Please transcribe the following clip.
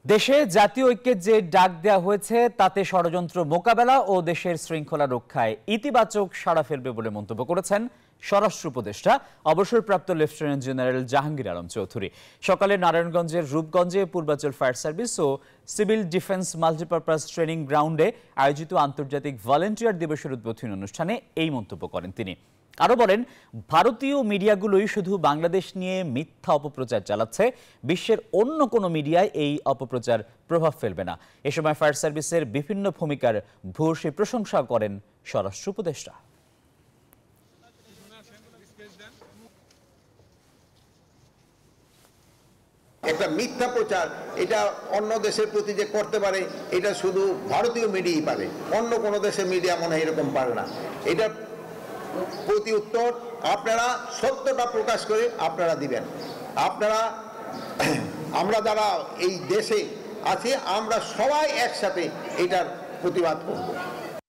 দেশে জাতীয় ঐক্যের যে ডাক দেওয়া হয়েছে তাতে ষড়যন্ত্র মোকাবেলা ও দেশের শৃঙ্খলা রক্ষায় ইতিবাচক সাড়া ফেলবে বলে মন্তব্য করেছেন স্বরাষ্ট্র উপদেষ্টা অবসরপ্রাপ্ত লেফটেন্যান্ট জেনারেল জাহাঙ্গীর আলম চৌধুরী। সকালে নারায়ণগঞ্জের রূপগঞ্জে পূর্বাঞ্চল ফায়ার সার্ভিস ও সিভিল ডিফেন্স মাল্টিপারপাস ট্রেনিং গ্রাউন্ডে আয়োজিত আন্তর্জাতিক ভলেন্টিয়ার দিবসের উদ্বোধনী অনুষ্ঠানে এই মন্তব্য করেন তিনি। আরো বলেন, ভারতীয় মিডিয়াগুলোই শুধু বাংলাদেশ নিয়ে মিথ্যা অপপ্রচার চালাচ্ছে, বিশ্বের অন্য কোনো মিডিয়ায় এই অপপ্রচার প্রভাব ফেলবে না। এ সময় ফায়ার সার্ভিসের বিভিন্ন ভূমিকার ভূয়সী প্রশংসা করেন স্বরাষ্ট্র উপদেষ্টা। একটা মিথ্যা প্রচার এটা অন্য দেশের প্রতি যে করতে পারে এটা শুধু ভারতীয় মিডিয়াই পারে, অন্য কোনো দেশের মিডিয়া মনে হয় এরকম পারে না। এটা প্রতি উত্তর আপনারা সত্যটা প্রকাশ করে আপনারা দিবেন। আপনারা আমরা যারা এই দেশে আছি আমরা সবাই একসাথে এটার প্রতিবাদ করব।